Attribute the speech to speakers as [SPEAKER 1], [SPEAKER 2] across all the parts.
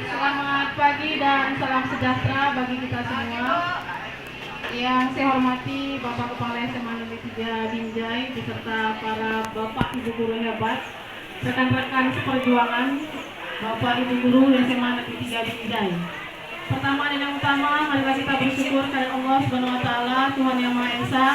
[SPEAKER 1] Selamat pagi dan salam sejahtera bagi kita semua. Yang saya hormati Bapak Kepala SMA Negeri 3 Binjai beserta para Bapak Ibu guru hebat, rekan-rekan seperjuangan, Bapak Ibu guru SMA Negeri 3 Binjai. Pertama dan yang utama, marilah kita bersyukur kepada Allah Subhanahu wa taala, Tuhan Yang Maha Esa,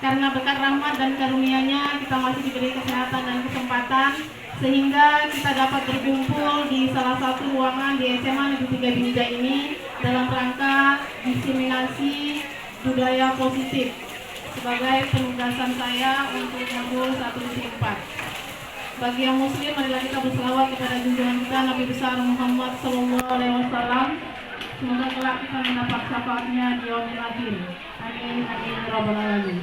[SPEAKER 1] karena berkat rahmat dan karunia-Nya kita masih diberi kesehatan dan kesempatan sehingga kita dapat berkumpul di salah satu ruangan di SMA Negeri 3 Binjai ini dalam rangka diseminasi budaya positif sebagai penugasan saya untuk modul 1.4. Bagi yang muslim, marilah kita berselawat kepada junjungan kita Nabi besar Muhammad SAW. Semoga kelak kita mendapat syafaatnya di yaumil akhir. Amin amin ya rabbal alamin.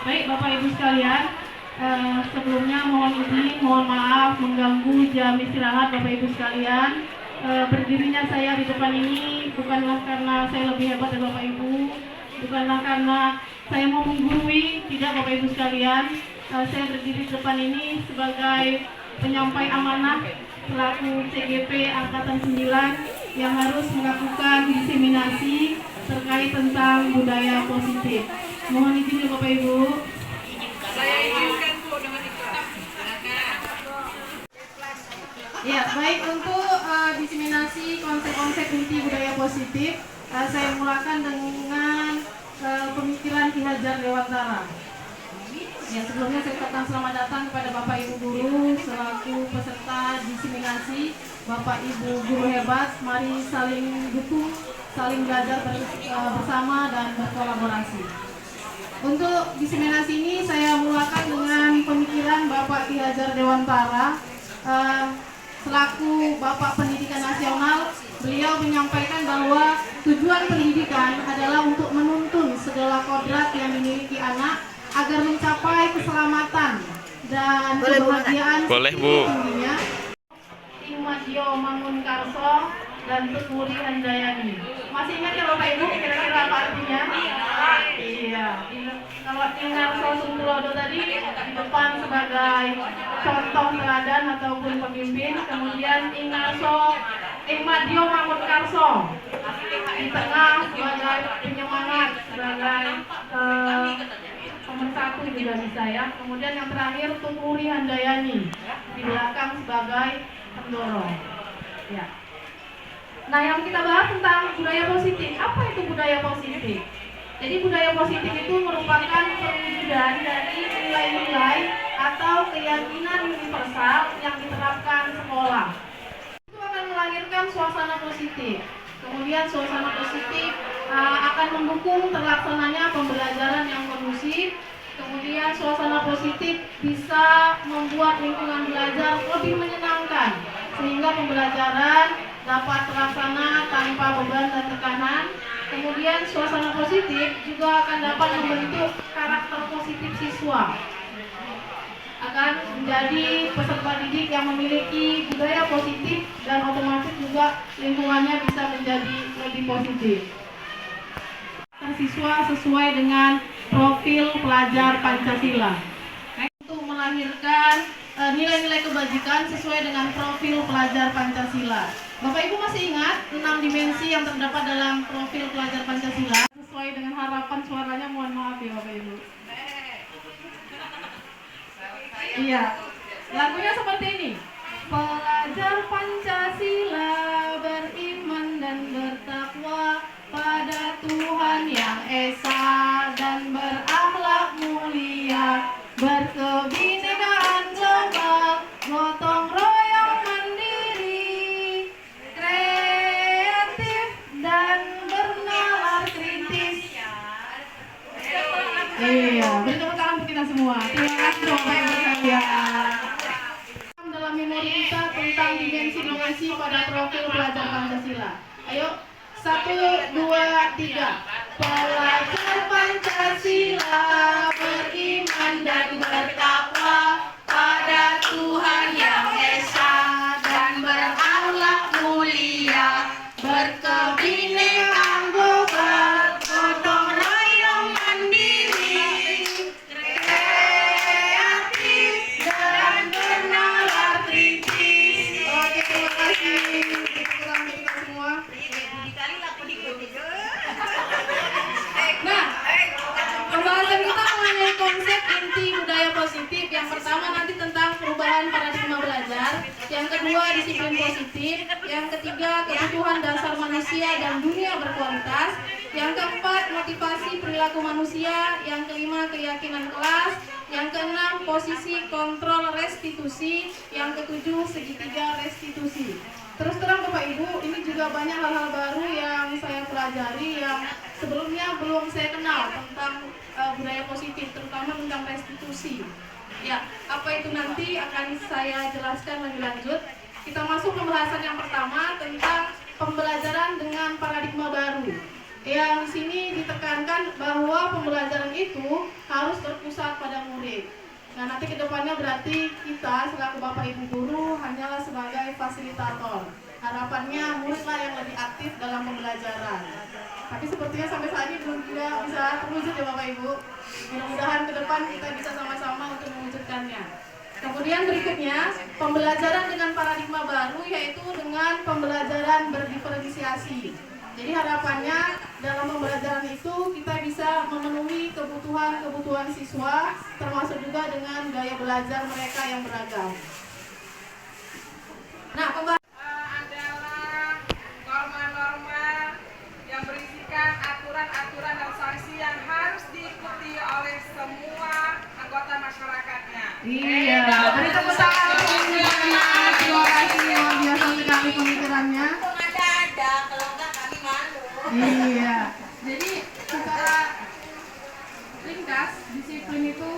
[SPEAKER 1] Baik Bapak Ibu sekalian, sebelumnya mohon maaf mengganggu jam istirahat Bapak Ibu sekalian. Berdirinya saya di depan ini bukanlah karena saya lebih hebat dari Bapak Ibu, bukanlah karena saya mau menggurui, tidak Bapak Ibu sekalian. Saya berdiri di depan ini sebagai penyampai amanah selaku CGP Angkatan 9 yang harus melakukan diseminasi terkait tentang budaya positif. Mohon izin ya Bapak Ibu.
[SPEAKER 2] Saya izinkan Bu dengan ikhlas.
[SPEAKER 1] Ya, baik, untuk diseminasi konsep-konsep inti budaya positif, saya mulakan dengan pemikiran Ki Hajar Dewantara. Ya, sebelumnya saya ucapkan selamat datang kepada Bapak Ibu guru selaku peserta diseminasi, Bapak Ibu guru hebat, mari saling dukung, saling belajar bersama dan berkolaborasi. Untuk diseminasi ini saya mulakan dengan pemikiran Bapak Ki Hajar Dewantara. Selaku Bapak Pendidikan Nasional, beliau menyampaikan bahwa tujuan pendidikan adalah untuk menuntun segala kodrat yang dimiliki anak agar mencapai keselamatan dan kebahagiaan tingginya. Ingmadyo Mangunkarso dan Tekuri Handayani. Masih ingat ya Bapak Ibu kira-kira apa artinya? Iya. Kalau Ingarso Sunggulodo tadi di depan sebagai contoh teladan ataupun pemimpin, kemudian Ingmadyo Mangunkarso di tengah sebagai penyemangat, sebagai pemersatu juga bisa ya. Kemudian yang terakhir Tukuri Handayani di belakang sebagai pendorong. Ya. Nah, yang kita bahas tentang budaya positif. Apa itu budaya positif? Jadi budaya positif itu merupakan perwujudan dari nilai-nilai atau keyakinan universal yang diterapkan sekolah. Itu akan melahirkan suasana positif. Kemudian suasana positif akan mendukung terlaksananya pembelajaran yang kondusif. Kemudian suasana positif bisa membuat lingkungan belajar lebih menyenangkan sehingga pembelajaran dapat terlaksana tanpa beban dan tekanan. Kemudian suasana positif juga akan dapat membentuk karakter positif siswa, akan menjadi peserta didik yang memiliki budaya positif dan otomatis juga lingkungannya bisa menjadi lebih positif. Siswa sesuai dengan profil pelajar Pancasila. Untuk melahirkan nilai-nilai kebajikan sesuai dengan profil pelajar Pancasila. Bapak Ibu masih ingat 6 dimensi yang terdapat dalam profil pelajar Pancasila? Sesuai dengan harapan suaranya, mohon maaf ya Bapak Ibu. Iya, lagunya seperti ini. Pelajar Pancasila beriman dan bertakwa pada Tuhan Yang Esa dan berakhlak mulia, berkebinekaan global, gotong royong mandiri, kreatif dan bernalar kritis. Iya, beri tepuk tangan untuk kita semua. Terima kasih Bapak Ibu sekalian. Dalam memori kita tentang dimensi-dimensi pada profil pelajar Pancasila. Ayo, 1, 2, 3. Pelajar Pancasila beriman dan bertakwa pada Tuhan Yang Esa dan berakhlak mulia, berkebinekaan global, gotong royong mandiri, Yang pertama nanti tentang perubahan paradigma belajar, yang kedua disiplin positif, yang ketiga kebutuhan dasar manusia dan dunia berkualitas, yang keempat motivasi perilaku manusia, yang kelima keyakinan kelas, yang keenam posisi kontrol restitusi, yang ketujuh segitiga restitusi. Terus terang Bapak Ibu, ini juga banyak hal-hal baru yang saya pelajari yang sebelumnya belum saya kenal tentang budaya positif, terutama tentang restitusi. Ya, apa itu nanti akan saya jelaskan lebih lanjut. Kita masuk pembahasan yang pertama tentang pembelajaran dengan paradigma baru. Yang sini ditekankan bahwa pembelajaran itu harus berpusat pada murid. Nah, nanti kedepannya berarti kita selaku Bapak Ibu Guru hanyalah sebagai fasilitator. Harapannya muridlah yang lebih aktif dalam pembelajaran. Tapi sepertinya sampai saat ini belum juga bisa terwujud ya Bapak Ibu. Mudah-mudahan ke depan kita bisa sama-sama untuk mewujudkannya. Kemudian berikutnya, pembelajaran dengan paradigma baru yaitu dengan pembelajaran berdiferensiasi. Jadi harapannya dalam pembelajaran itu kita bisa memenuhi kebutuhan siswa, termasuk juga dengan gaya belajar mereka yang beragam. Nah,
[SPEAKER 2] adalah norma-norma yang berisikan aturan-aturan dan sanksi yang harus diikuti oleh semua anggota masyarakatnya.
[SPEAKER 1] Iya, beri tepuk tangan untuk terima kasih luar biasa sekali pemikirannya.
[SPEAKER 3] Kalau enggak kami malu.
[SPEAKER 1] Iya, jadi secara ringkas disiplin itu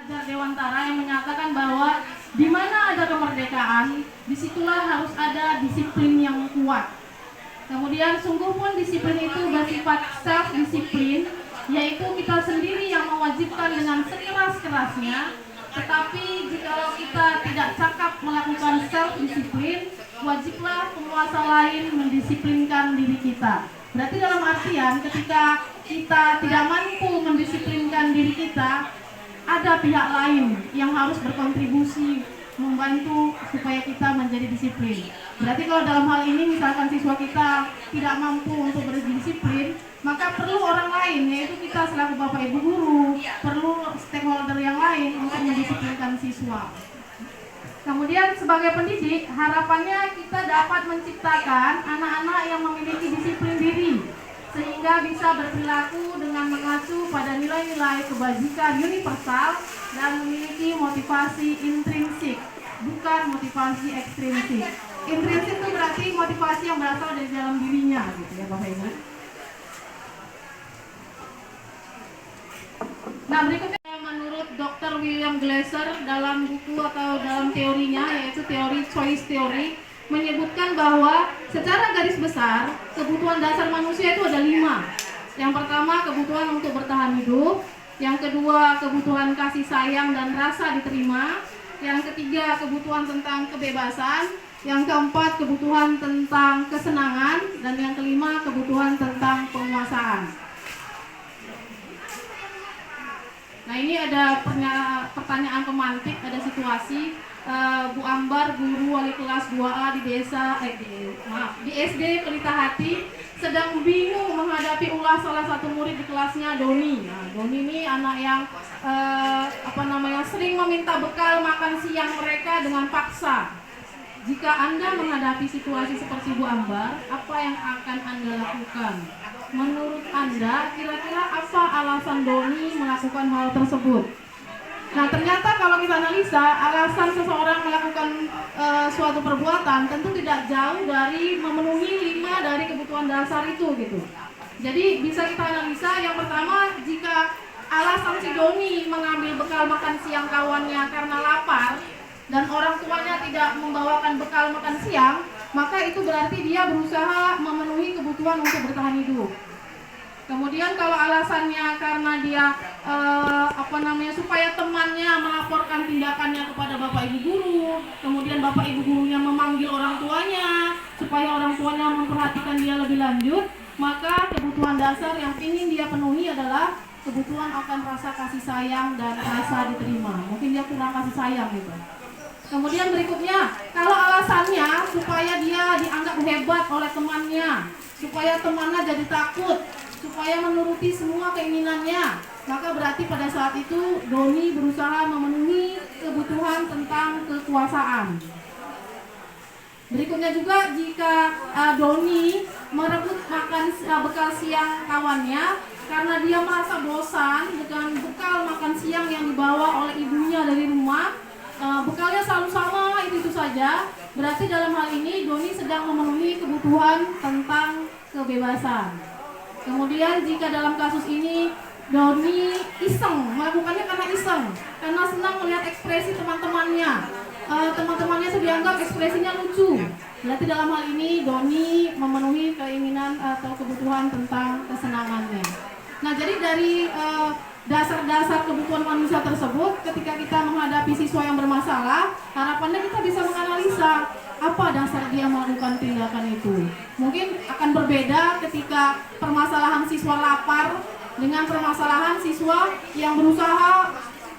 [SPEAKER 1] Ajar Dewantara yang menyatakan bahwa di mana ada kemerdekaan, disitulah harus ada disiplin yang kuat. Kemudian sungguh pun disiplin itu bersifat self-disiplin, yaitu kita sendiri yang mewajibkan dengan sekeras-kerasnya. Tetapi jikalau kita tidak cakap melakukan self-disiplin, wajiblah penguasa lain mendisiplinkan diri kita. Berarti dalam artian ketika kita tidak mampu mendisiplinkan diri kita, ada pihak lain yang harus berkontribusi membantu supaya kita menjadi disiplin. Berarti kalau dalam hal ini misalkan siswa kita tidak mampu untuk berdisiplin, maka perlu orang lain, yaitu kita selaku Bapak Ibu Guru, perlu stakeholder yang lain untuk mendisiplinkan siswa. Kemudian sebagai pendidik, harapannya kita dapat menciptakan anak-anak yang memiliki disiplin diri, sehingga bisa berperilaku dengan mengacu pada nilai-nilai kebajikan universal dan memiliki motivasi intrinsik, bukan motivasi ekstrinsik. Intrinsik itu berarti motivasi yang berasal dari dalam dirinya, gitu ya Bapak Ibu. Nah, berikutnya menurut Dr. William Glasser dalam buku atau dalam teorinya, yaitu teori choice theory, menyebutkan bahwa secara garis besar kebutuhan dasar manusia itu ada 5. Yang pertama kebutuhan untuk bertahan hidup, yang kedua kebutuhan kasih sayang dan rasa diterima, yang ketiga kebutuhan tentang kebebasan, yang keempat kebutuhan tentang kesenangan, dan yang kelima kebutuhan tentang penguasaan. Nah, ini ada pertanyaan pemantik, ada situasi. Bu Ambar, guru wali kelas 2A di SD Pelita Hati, sedang bingung menghadapi ulah salah satu murid di kelasnya, Doni. Nah, Doni ini anak yang sering meminta bekal makan siang mereka dengan paksa. Jika Anda menghadapi situasi seperti Bu Ambar, apa yang akan Anda lakukan? Menurut Anda, kira-kira apa alasan Doni melakukan hal tersebut? Nah, ternyata kalau kita analisa, alasan seseorang melakukan suatu perbuatan tentu tidak jauh dari memenuhi 5 dari kebutuhan dasar itu, gitu. Jadi bisa kita analisa, yang pertama, jika alasan si Doni mengambil bekal makan siang kawannya karena lapar dan orang tuanya tidak membawakan bekal makan siang, maka itu berarti dia berusaha memenuhi kebutuhan untuk bertahan hidup. Kemudian kalau alasannya karena dia supaya temannya melaporkan tindakannya kepada Bapak Ibu Guru, kemudian Bapak Ibu Gurunya memanggil orang tuanya supaya orang tuanya memperhatikan dia lebih lanjut, maka kebutuhan dasar yang ingin dia penuhi adalah kebutuhan akan rasa kasih sayang dan rasa diterima. Mungkin dia kurang kasih sayang gitu. Kemudian berikutnya, kalau alasannya supaya dia dianggap hebat oleh temannya, supaya temannya jadi takut, supaya menuruti semua keinginannya. Maka berarti pada saat itu Doni berusaha memenuhi kebutuhan tentang kekuasaan. Berikutnya juga jika Doni merebut makan bekal siang kawannya karena dia merasa bosan dengan bekal makan siang yang dibawa oleh ibunya dari rumah, bekalnya selalu sama, itu saja. Berarti dalam hal ini Doni sedang memenuhi kebutuhan tentang kebebasan. Kemudian jika dalam kasus ini Doni iseng, melakukannya karena iseng, karena senang melihat ekspresi teman-temannya. Teman-temannya itu dianggap ekspresinya lucu. Berarti dalam hal ini Doni memenuhi keinginan atau kebutuhan tentang kesenangannya. Nah, jadi dari dasar-dasar kebutuhan manusia tersebut, ketika kita menghadapi siswa yang bermasalah, harapannya kita bisa menganalisa apa dasar dia melakukan tindakan itu. Mungkin akan berbeda ketika permasalahan siswa lapar dengan permasalahan siswa yang berusaha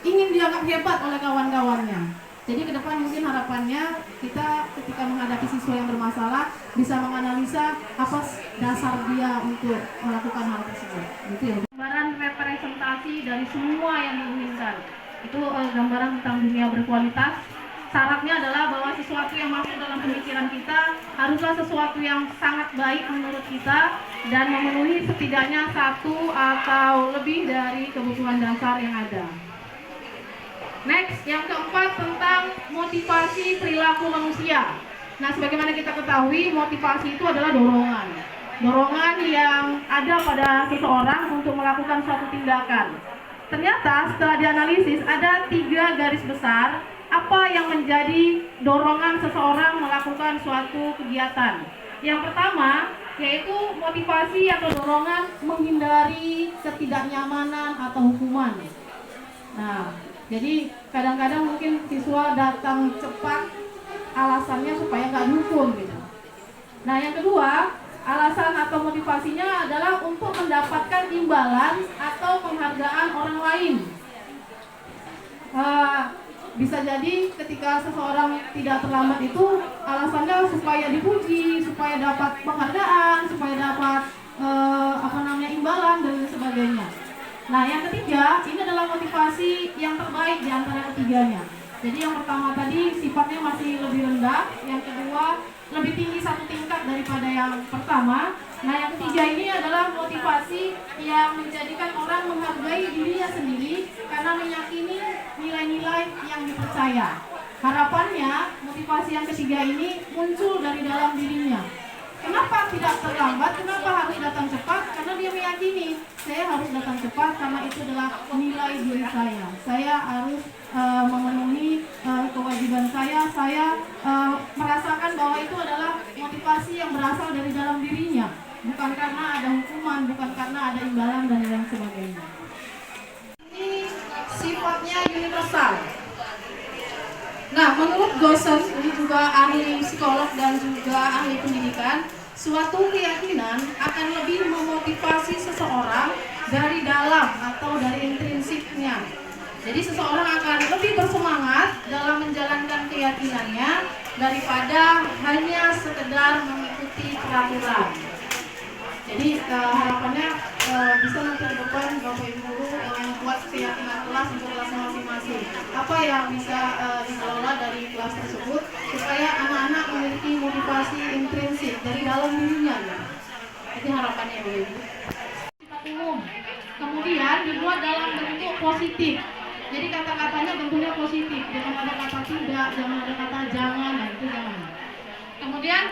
[SPEAKER 1] ingin dianggap hebat oleh kawan-kawannya. Jadi ke depan mungkin harapannya kita ketika menghadapi siswa yang bermasalah bisa menganalisa apa dasar dia untuk melakukan hal tersebut. Gitu ya. Gambaran representasi dari semua yang diinginkan. Itu gambaran tentang dunia berkualitas. Syaratnya adalah bahwa sesuatu yang masuk dalam pemikiran kita haruslah sesuatu yang sangat baik menurut kita dan memenuhi setidaknya satu atau lebih dari kebutuhan dasar yang ada. Next, yang keempat tentang motivasi perilaku manusia. Nah, sebagaimana kita ketahui, motivasi itu adalah dorongan. Dorongan yang ada pada seseorang untuk melakukan suatu tindakan. Ternyata setelah dianalisis ada 3 garis besar apa yang menjadi dorongan seseorang melakukan suatu kegiatan. Yang pertama, yaitu motivasi atau dorongan menghindari ketidaknyamanan atau hukuman. Nah, jadi kadang-kadang mungkin siswa datang cepat alasannya supaya nggak dihukum gitu. Nah, yang kedua, alasan atau motivasinya adalah untuk mendapatkan imbalan atau penghargaan orang lain. Bisa jadi ketika seseorang tidak terlambat itu alasannya supaya dipuji, supaya dapat penghargaan, supaya dapat imbalan dan sebagainya. Nah, yang ketiga, ini adalah motivasi yang terbaik di antara ketiganya. Jadi yang pertama tadi sifatnya masih lebih rendah, yang kedua lebih tinggi 1 tingkat daripada yang pertama. Nah, yang ketiga ini adalah motivasi yang menjadikan orang menghargai dirinya sendiri karena meyakini nilai-nilai yang dipercaya. Harapannya, motivasi yang ketiga ini muncul dari dalam dirinya. Kenapa tidak terlambat? Kenapa harus datang cepat? Karena dia meyakini saya harus datang cepat karena itu adalah nilai diri saya. Saya harus memenuhi kewajiban saya. Saya merasakan bahwa itu adalah motivasi yang berasal dari dalam dirinya, bukan karena ada hukuman, bukan karena ada imbalan dan lain sebagainya. Ini sifatnya universal. Nah, menurut Gosson, ini juga ahli psikolog dan juga ahli pendidikan, suatu keyakinan akan lebih memotivasi seseorang dari dalam atau dari intrinsiknya. Jadi seseorang akan lebih bersemangat dalam menjalankan keyakinannya daripada hanya sekedar mengikuti peraturan. Jadi harapannya bisa nanti ke depan Bapak Ibu Guru membuat keyakinan kelas untuk kelas masing-masing. Apa yang bisa dikelola dari kelas tersebut supaya anak-anak memiliki motivasi intrinsik dari dalam dirinya. Jadi harapannya Bapak Ibu. Sifat umum. Kemudian dibuat dalam bentuk positif. Jadi kata-katanya bentuknya positif. Jangan ada kata tidak, jangan ada kata jangan, nah itu jangan. Kemudian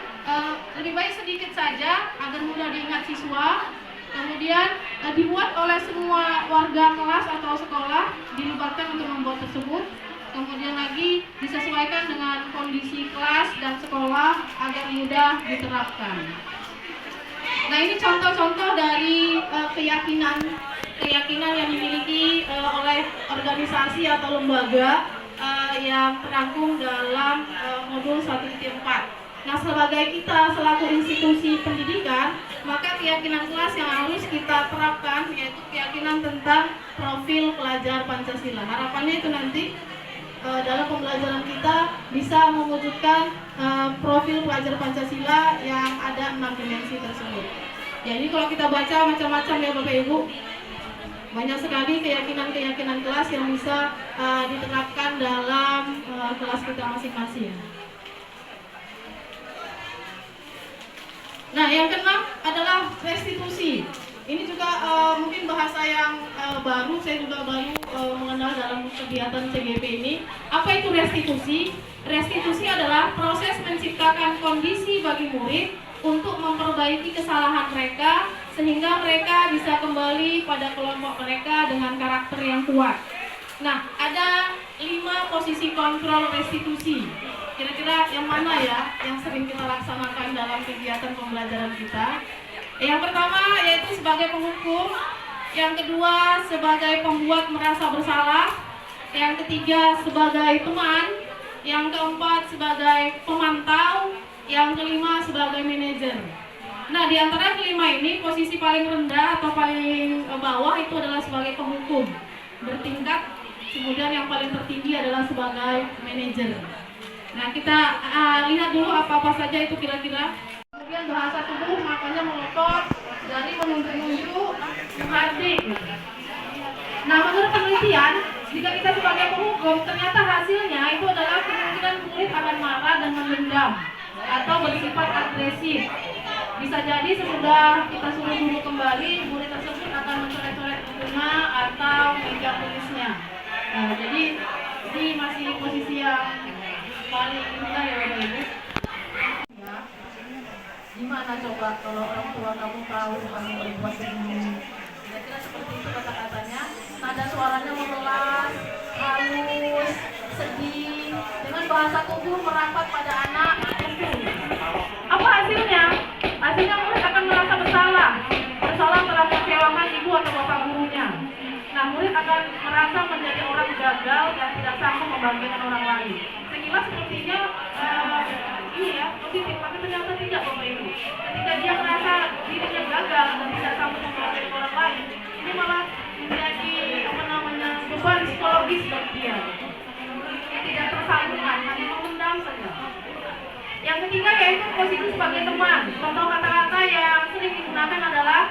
[SPEAKER 1] lebih baik sedikit saja agar mudah diingat siswa. Kemudian dibuat oleh semua warga kelas atau sekolah, dilibatkan untuk membuat tersebut. Kemudian lagi disesuaikan dengan kondisi kelas dan sekolah agar mudah diterapkan. Nah, ini contoh-contoh dari keyakinan yang dimiliki oleh organisasi atau lembaga yang terangkum dalam modul 1.4. Nah, sebagai kita selaku institusi pendidikan, maka keyakinan kelas yang harus kita terapkan yaitu keyakinan tentang profil pelajar Pancasila. Harapannya itu nanti dalam pembelajaran kita bisa mewujudkan profil pelajar Pancasila yang ada 6 dimensi tersebut. Jadi kalau kita baca macam-macam ya Bapak Ibu, banyak sekali keyakinan-keyakinan kelas yang bisa diterapkan dalam kelas kita masing-masing. Nah, yang keenam adalah restitusi. Ini juga mungkin bahasa yang baru, saya juga baru mengenal dalam kegiatan CGP ini. Apa itu restitusi? Restitusi adalah proses menciptakan kondisi bagi murid untuk memperbaiki kesalahan mereka sehingga mereka bisa kembali pada kelompok mereka dengan karakter yang kuat. Nah, ada 5 posisi kontrol restitusi. Kira-kira yang mana ya yang sering kita laksanakan dalam kegiatan pembelajaran kita? Yang pertama yaitu sebagai penghukum, yang kedua sebagai pembuat merasa bersalah, yang ketiga sebagai teman, yang keempat sebagai pemantau, yang kelima sebagai manajer. Nah, di antara kelima ini posisi paling rendah atau paling bawah itu adalah sebagai penghukum bertingkat, kemudian yang paling tertinggi adalah sebagai manajer. Nah, kita lihat dulu apa-apa saja itu kira-kira. Kemudian bahasa tubuh makanya melotot dari menunjuk-nunjuk, menghardik. Nah, menurut penelitian, jika kita sebagai penghukum, ternyata hasilnya itu adalah kemungkinan murid akan marah dan mendendam atau bersifat agresif. Bisa jadi sesudah kita suruh guru kembali, murid tersebut akan mencoret-coret bukunya atau meja tulisnya. Nah, jadi ini masih posisi yang paling rendah ya Bapak Ibu. Ya. Gimana coba kalau orang tua kamu tahu kamu berbuat begini? Kira-kira seperti itu kata-katanya. Nada suaranya memelas, halus, sedih, dengan bahasa tubuh merapat pada anak. Apa hasilnya? Hasilnya murid akan merasa bersalah telah mengecewakan ibu atau bapak gurunya. Nah, murid akan merasa menjadi orang gagal dan tidak sanggup membagikan orang lain. Sekilas sepertinya ini ya positif, tapi ternyata tidak Bapak Ibu. Ketika dia merasa dirinya gagal dan tidak sanggup membagikan orang lain, ini malah menjadi beban psikologis bagi dia. Tidak tersambungkan, hanya memendam saja. Yang ketiga yaitu posisi sebagai teman. Contoh kata-kata yang sering digunakan adalah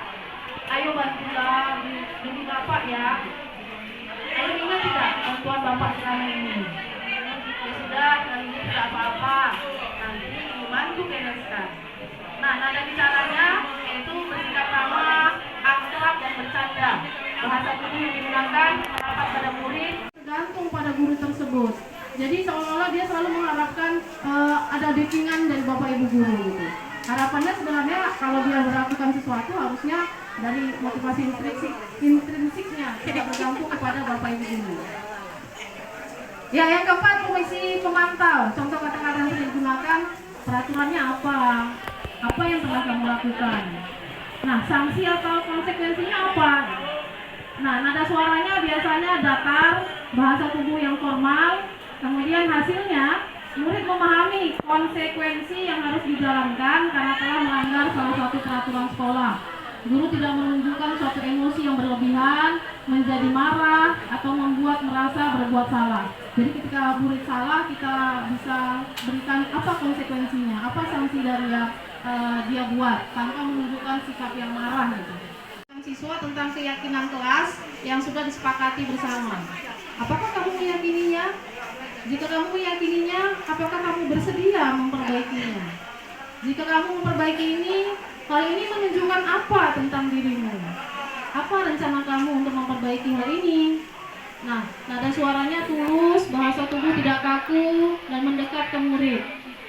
[SPEAKER 1] ayo bantulah demi bapak ya. Ayo ingat tidak bantuan bapak selama ini. Ya sudah, kali ini tidak apa-apa. Nanti ibu bantu bereskan. Nah, nada bicaranya yaitu bersikap ramah, akrab dan bercanda. Bahasa tubuh yang digunakan merapat pada murid tergantung pada guru tersebut. Jadi seolah-olah dia selalu mengharapkan ada backingan dari bapak ibu guru gitu. Harapannya sebenarnya kalau dia melakukan sesuatu harusnya dari motivasi intrinsiknya, tidak bergantung kepada bapak ibu guru. Ya, yang keempat posisi pemantau. Contoh kata-kata yang sering digunakan, peraturannya apa? Apa yang telah kamu lakukan? Nah, sanksi atau konsekuensinya apa? Nah, nada suaranya biasanya datar, bahasa tubuh yang formal. Kemudian hasilnya, murid memahami konsekuensi yang harus dijalankan karena telah melanggar salah satu peraturan sekolah. Guru tidak menunjukkan suatu emosi yang berlebihan, menjadi marah, atau membuat merasa berbuat salah. Jadi ketika murid salah, kita bisa berikan apa konsekuensinya, apa sanksi dari yang dia buat, tanpa menunjukkan sikap yang marah gitu. Siswa tentang keyakinan kelas yang sudah disepakati bersama. Apakah kamu meyakininya? Jika kamu meyakininya, apakah kamu bersedia memperbaikinya? Jika kamu memperbaiki ini, hal ini menunjukkan apa tentang dirimu? Apa rencana kamu untuk memperbaiki hal ini? Nah, nada suaranya tulus, bahasa tubuh tidak kaku, dan mendekat ke murid.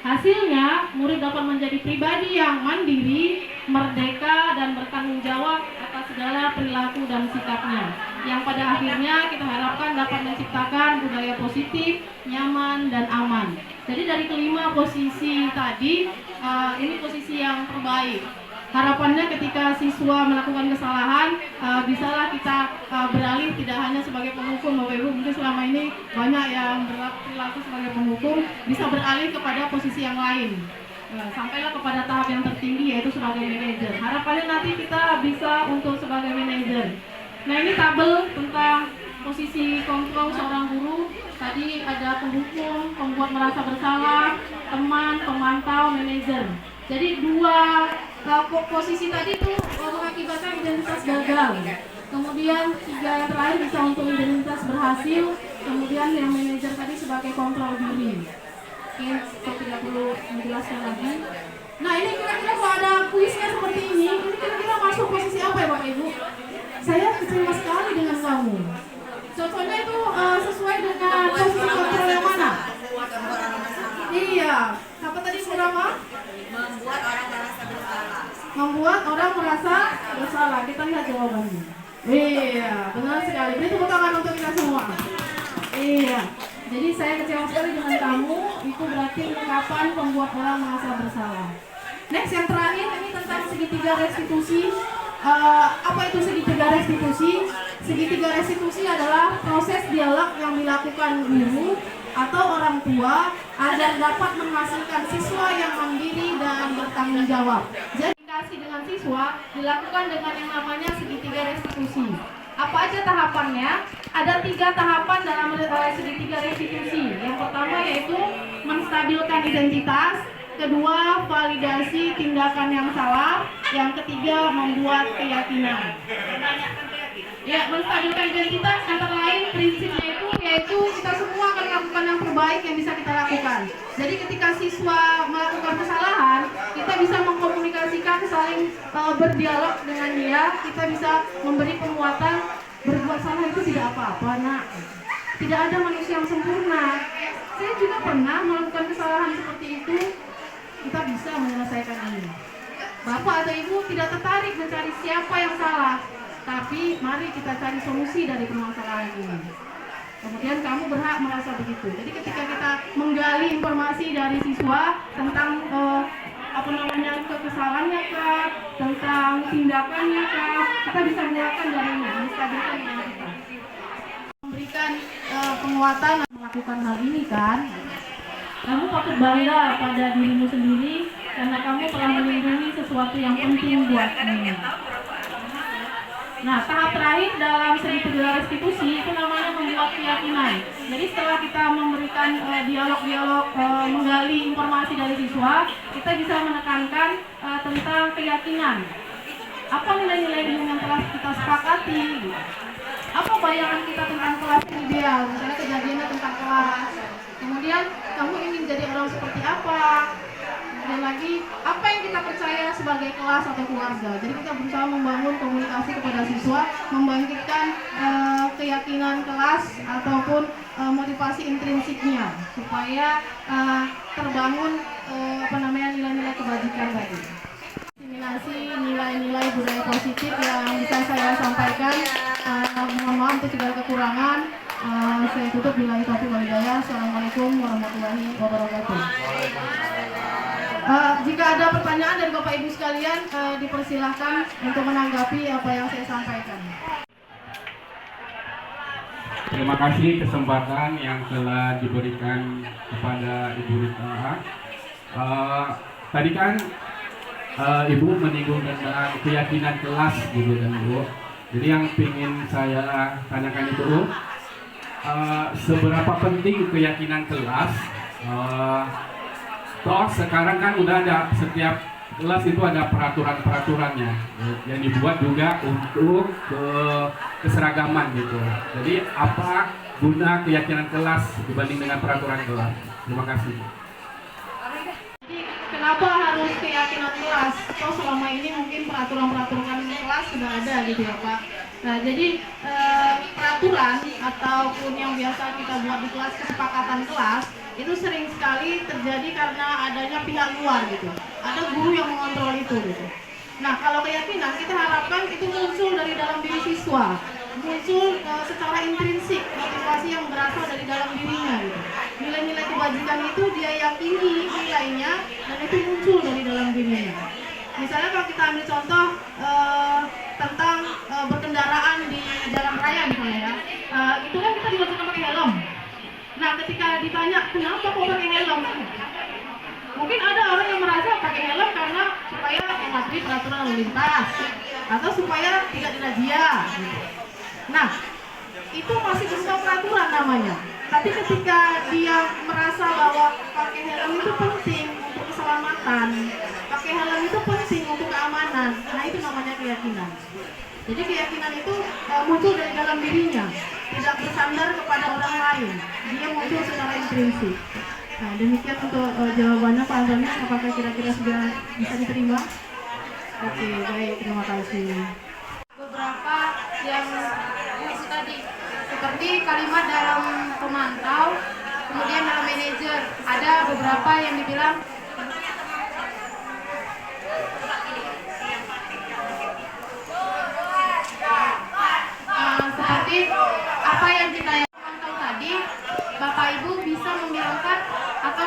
[SPEAKER 1] Hasilnya, murid dapat menjadi pribadi yang mandiri, merdeka, dan bertanggung jawab atas segala perilaku dan sikapnya. Yang pada akhirnya kita harapkan dapat menciptakan budaya positif, nyaman, dan aman. Jadi dari kelima posisi tadi, ini posisi yang terbaik. Harapannya ketika siswa melakukan kesalahan, bisalah kita beralih tidak hanya sebagai penghukum, Bapak Ibu. Mungkin selama ini banyak yang berlaku sebagai penghukum, bisa beralih kepada posisi yang lain. Sampailah kepada tahap yang tertinggi yaitu sebagai manajer. Harapannya nanti kita bisa untuk sebagai manajer. Nah, ini tabel tentang posisi kontrol seorang guru. Tadi ada penghukum, pembuat merasa bersalah, teman, pemantau, manajer. Jadi dua posisi tadi itu mengakibatkan identitas gagal. Kemudian 3 yang terakhir bisa untuk identitas berhasil. Kemudian yang manajer tadi sebagai kontrol diri. Oke, saya tidak perlu menjelaskan lagi. Nah, ini kira-kira kalau ada kuisnya seperti ini kira-kira masuk posisi apa ya Bapak Ibu? Saya kecewa sekali dengan kamu. Contohnya itu sesuai dengan posisi kontrol yang mana? Iya, apa tadi pertama?
[SPEAKER 3] Membuat orang merasa bersalah.
[SPEAKER 1] Membuat orang merasa bersalah. Kita lihat jawabannya. Iya, benar sekali. Beri tepuk tangan untuk kita semua. Iya. Jadi saya kecewa sekali dengan kamu. Itu berarti ungkapan pembuat orang merasa bersalah. Next yang terakhir ini tentang segitiga restitusi. Apa itu segitiga restitusi? Segitiga restitusi adalah proses dialog yang dilakukan guru atau orang tua agar dapat menghasilkan siswa yang mandiri dan bertanggung jawab. Jadi komunikasi dengan siswa dilakukan dengan yang namanya segitiga restitusi. Apa aja tahapannya? Ada 3 tahapan dalam segitiga restitusi. Yang pertama yaitu menstabilkan identitas, kedua validasi tindakan yang salah, yang ketiga membuat keyakinan. Ya, menstabilkan identitas antara lain prinsipnya itu yaitu kita semua akan melakukan yang terbaik yang bisa kita lakukan. Jadi ketika siswa melakukan kesalahan, kita bisa mengkomunikasikan, saling berdialog dengan dia, kita bisa memberi penguatan. Berbuat salah itu tidak apa-apa, nak. Tidak ada manusia yang sempurna. Saya juga pernah melakukan kesalahan seperti itu. Kita bisa menyelesaikan ini. Bapak atau ibu tidak tertarik mencari siapa yang salah, tapi mari kita cari solusi dari permasalahan ini. Kemudian kamu berhak merasa begitu. Jadi ketika kita menggali informasi dari siswa tentang kesalahannya kah, tentang tindakannya kah, kita bisa menggunakan darinya, menstabilkan diri kita. Memberikan penguatan melakukan hal ini kan. Kamu patut bangga pada dirimu sendiri karena kamu telah melindungi sesuatu yang penting buatmu. Nah, tahap terakhir dalam segitiga restitusi itu namanya membuat keyakinan. Jadi setelah kita memberikan dialog-dialog, menggali informasi dari siswa, kita bisa menekankan tentang keyakinan. Apa nilai-nilai yang telah kita sepakati? Apa bayangan kita tentang kelas yang ideal? Misalnya kejadiannya tentang kelas. Kemudian kamu ingin jadi orang seperti apa? Dan lagi, apa yang kita percaya sebagai kelas atau keluarga. Jadi kita berusaha membangun komunikasi kepada siswa, membangkitkan keyakinan kelas ataupun motivasi intrinsiknya supaya terbangun nilai-nilai kebajikan tadi. Diseminasi nilai-nilai budaya positif yang bisa saya sampaikan. Mohon maaf untuk segala kekurangan. Saya tutup billahi taufiq wal hidayah. Assalamualaikum warahmatullahi wabarakatuh. Jika ada pertanyaan dari Bapak Ibu sekalian, dipersilahkan untuk menanggapi apa yang saya sampaikan.
[SPEAKER 4] Terima kasih kesempatan yang telah diberikan kepada Ibu Rita. Tadi kan Ibu menyinggung tentang keyakinan kelas gitu kan Bu. Jadi yang ingin saya tanyakan itu seberapa penting keyakinan kelas? Toh sekarang kan udah ada, setiap kelas itu ada peraturan-peraturannya yang dibuat juga untuk keseragaman gitu. Jadi apa guna keyakinan kelas dibanding dengan peraturan kelas? Terima kasih.
[SPEAKER 1] Jadi kenapa harus keyakinan kelas? Toh selama ini mungkin peraturan-peraturan kelas sudah ada gitu ya Pak. Nah jadi peraturan ataupun yang biasa kita buat di kelas, kesepakatan kelas, itu sering sekali terjadi karena adanya pihak luar gitu. Ada guru yang mengontrol itu gitu. Nah kalau keyakinan kita harapkan itu muncul dari dalam diri siswa, muncul secara intrinsik, motivasi yang berasal dari dalam dirinya gitu. Nilai-nilai kebajikan itu dia yakini nilainya dan itu muncul dari dalam dirinya. Misalnya kalau kita ambil contoh tentang berkendaraan di jalan raya misalnya ya, itu kan kita diwajibkan pakai helm. Nah ketika ditanya kenapa kok pakai helm, mungkin ada orang yang merasa pakai helm karena supaya mematuhi peraturan lalu lintas atau supaya tidak dirazia. Nah itu masih berupa peraturan namanya. Tapi ketika dia merasa bahwa pakai helm itu penting untuk keselamatan, pakai helm itu penting untuk Nah itu namanya keyakinan. Jadi keyakinan itu muncul dari dalam dirinya, tidak bersandar kepada orang lain. Dia muncul secara intrinsik. Nah demikian untuk jawabannya Pak Antoni. Apakah kira-kira sudah bisa diterima? Oke, baik, terima kasih. Beberapa yang itu tadi, seperti kalimat dalam pemantau, kemudian dalam manajer, ada beberapa yang dibilang seperti apa yang kita pantau tadi, Bapak Ibu bisa membilangkan atau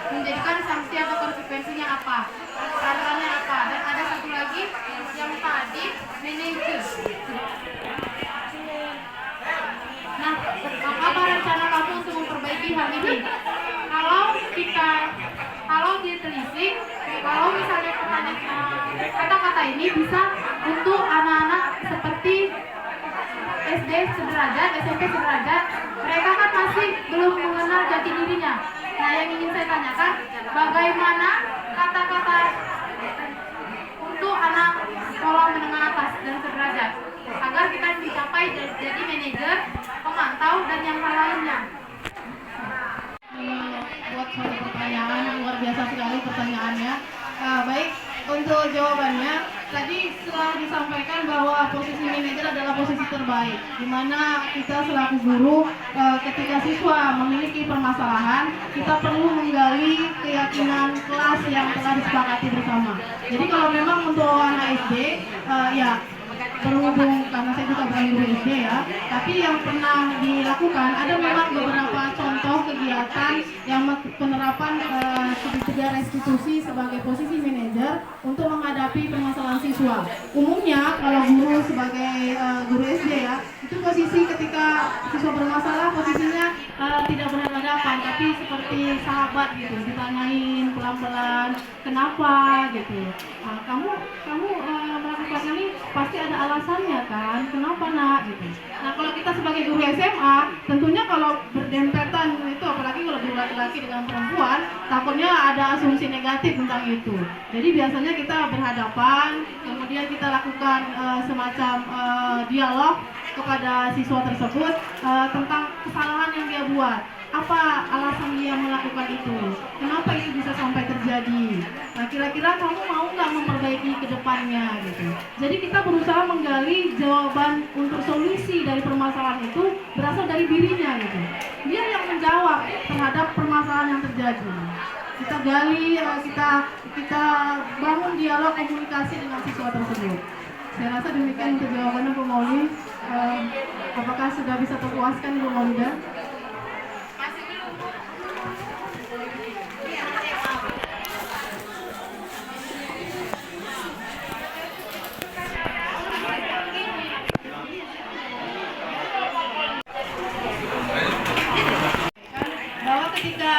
[SPEAKER 1] menjadikan sanksi atau konsekuensinya apa, peraturannya apa, dan ada satu lagi yang tadi manajer. Nah, apa rencana kamu untuk memperbaiki hal ini? Kalau ditelisik, kalau misalnya kata-kata ini bisa untuk anak-anak seperti SD sederajat, SMP sederajat, mereka kan masih belum mengenal jati dirinya. Nah, yang ingin saya tanyakan, bagaimana kata-kata untuk anak sekolah menengah atas dan sederajat agar kita mencapai jadi manajer, pemantau, dan yang lainnya. Buat suatu pertanyaan, luar biasa sekali pertanyaannya. Baik, untuk jawabannya, tadi setelah disampaikan bahwa posisi manajer adalah posisi terbaik, di mana kita selaku guru, ketika siswa memiliki permasalahan, kita perlu menggali keyakinan kelas yang telah disepakati bersama. Jadi kalau memang untuk anak SD, ya berhubung karena saya juga bukan guru SD ya, tapi yang pernah dilakukan ada memang beberapa contoh kegiatan yang penerapan segitiga restitusi sebagai posisi manajer untuk menghadapi permasalahan siswa. Umumnya kalau guru sebagai guru SD ya, itu posisi ketika siswa bermasalah posisinya tidak berhadapan, tapi seperti sahabat gitu, ditanyain pelan-pelan kenapa gitu. Nah, kamu melakukan ini pasti ada alasannya kan, kenapa nak gitu. Nah kalau kita sebagai guru SMA, tentunya kalau berdempetan itu, apalagi kalau guru laki-laki dengan perempuan, takutnya ada asumsi negatif tentang itu. Jadi biasanya kita berhadapan, kemudian kita lakukan semacam dialog kepada siswa tersebut tentang kesalahan yang dia buat. Apa alasan dia melakukan itu? Kenapa itu bisa sampai terjadi? Nah, kira-kira kamu mau nggak memperbaiki ke depannya gitu. Jadi kita berusaha menggali jawaban untuk solusi dari permasalahan itu berasal dari dirinya gitu. Dia yang menjawab terhadap permasalahan yang terjadi. Kita gali, kita bangun dialog komunikasi dengan siswa tersebut. Saya rasa demikian untuk jawabannya Bu Mauli. Apakah sudah bisa terpuaskan Bu Maulida? Ketika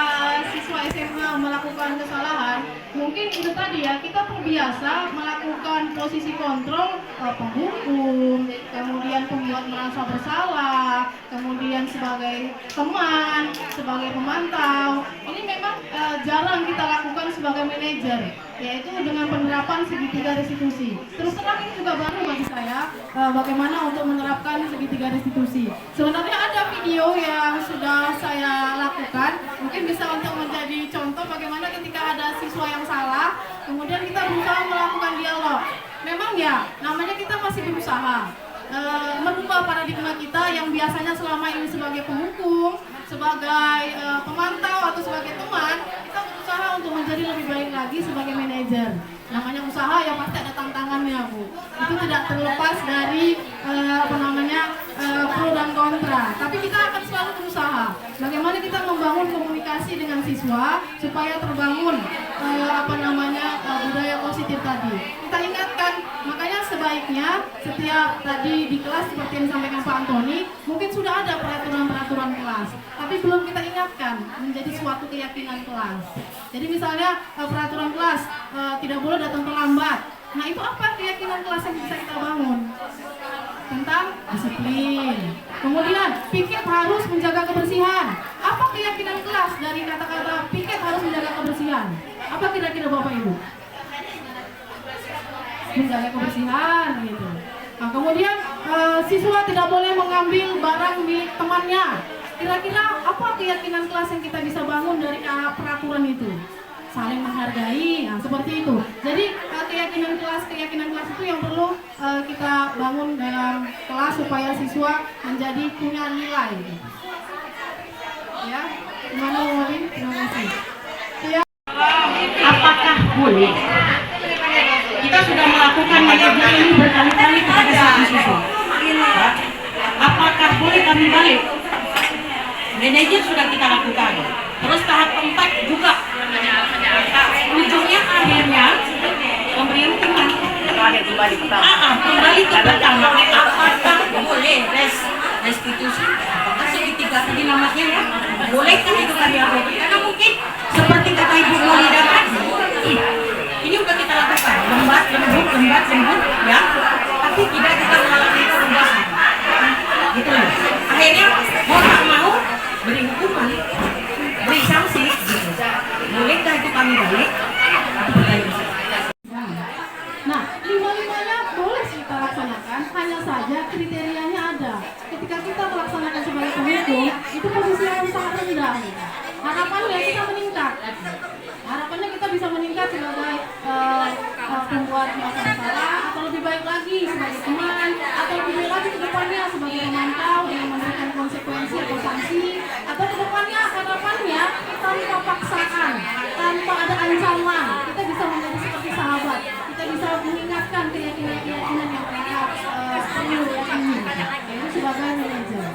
[SPEAKER 1] siswa SMA melakukan kesalahan, mungkin itu tadi ya, kita terbiasa melakukan posisi kontrol penghukum, kemudian pembuat merasa bersalah, kemudian sebagai teman, sebagai pemantau. Ini memang jarang kita lakukan sebagai manajer, yaitu dengan penerapan segitiga restitusi. Terus terang ini juga baru bagi saya, bagaimana untuk menerapkan segitiga restitusi. Sebenarnya ada video yang sudah saya lakukan, mungkin bisa untuk menjadi contoh bagaimana ketika ada siswa yang salah, kemudian kita berusaha melakukan dialog. Memang ya, namanya kita masih berusaha merubah paradigma kita yang biasanya selama ini sebagai penghukum, sebagai pemantau atau sebagai teman, kita berusaha untuk menjadi lebih baik lagi sebagai manajer. Namanya usaha ya pasti ada tantangannya Bu. Itu tidak terlepas dari pro dan kontra. Tapi kita akan selalu berusaha. Bagaimana kita membangun komunikasi dengan siswa supaya terbangun budaya positif tadi. Kita ingatkan, makanya sebaiknya setiap tadi di kelas seperti yang disampaikan Pak Antoni, mungkin sudah ada peraturan-peraturan kelas, tapi belum kita ingatkan menjadi suatu keyakinan kelas. Jadi misalnya peraturan kelas tidak boleh datang terlambat. Nah itu apa keyakinan kelas yang bisa kita bangun? Tentang disiplin. Kemudian piket harus menjaga kebersihan. Apa keyakinan kelas dari kata-kata piket harus menjaga kebersihan? Apa kira-kira Bapak Ibu? menjaga kebersihan gitu. Nah, kemudian siswa tidak boleh mengambil barang milik temannya. Kira-kira apa keyakinan kelas yang kita bisa bangun dari peraturan itu? Saling menghargai, nah seperti itu. Jadi keyakinan kelas itu yang perlu kita bangun dalam kelas supaya siswa menjadi punya nilai. Ya, gimana Mami? Terima kasih. Ya.
[SPEAKER 5] Apakah boleh? Kita sudah melakukan manajemen ini berkali-kali kepada satu siswa. Apakah boleh kami balik? Manajer sudah kita lakukan. Terus tahap keempat juga. Ujungnya akhirnya pemberian hukuman. Kembali ke pertama. Apakah boleh restitusi? Apakah segitiga tadi namanya ya? Bolehkah itu kami lakukan? Karena mungkin seperti kata Ibu Maulida tadi, ini udah kita lakukan lembat lembut ya, tapi tidak kita mengalami perubahan. Gitu loh. Akhirnya mau tak mau beri hukuman, beri sanksi. Gitu. Bolehkah itu kami balik?
[SPEAKER 1] Nah, lima-limanya boleh kita laksanakan, hanya saja kriterianya ada. Ketika kita melaksanakan sebagai penghukum, itu posisi yang sangat rendah. Harapannya kita meningkat. Harapannya kita bisa meningkat sebagai pembuat masalah, atau lebih baik lagi sebagai teman, atau lebih baik lagi ke depannya sebagai pemantau dengan memberikan konsekuensi atau sanksi, atau ke depannya harapannya tanpa paksaan, tanpa ada ancaman, kita bisa menjadi seperti sahabat. Kita bisa mengingatkan keyakinan yang mereka perlu yakini, yaitu sebagai manajer.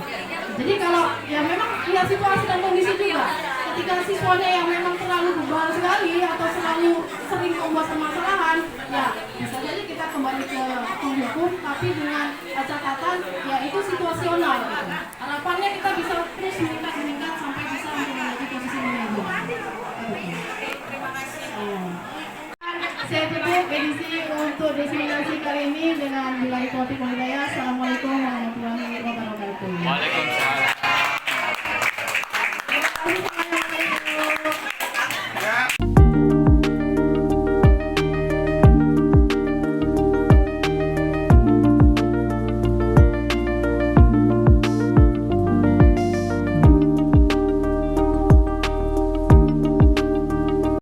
[SPEAKER 1] Jadi kalau ya memang ya situasi dan kondisi juga, ketika siswanya yang memang terlalu bebal sekali atau selalu sering membuat permasalahan, ya bisa jadi kita kembali ke penghukum, tapi dengan catatan ya itu situasional. Gitu. Harapannya kita bisa terus meningkat sampai bisa menjadi posisi manajer.
[SPEAKER 3] Terima kasih.
[SPEAKER 1] Saya tutup edisi untuk diseminasi kali ini dengan billahi taufiq wal hidayah. Assalamualaikum warahmatullahi wabarakatuh.
[SPEAKER 6] Waalaikumsalam.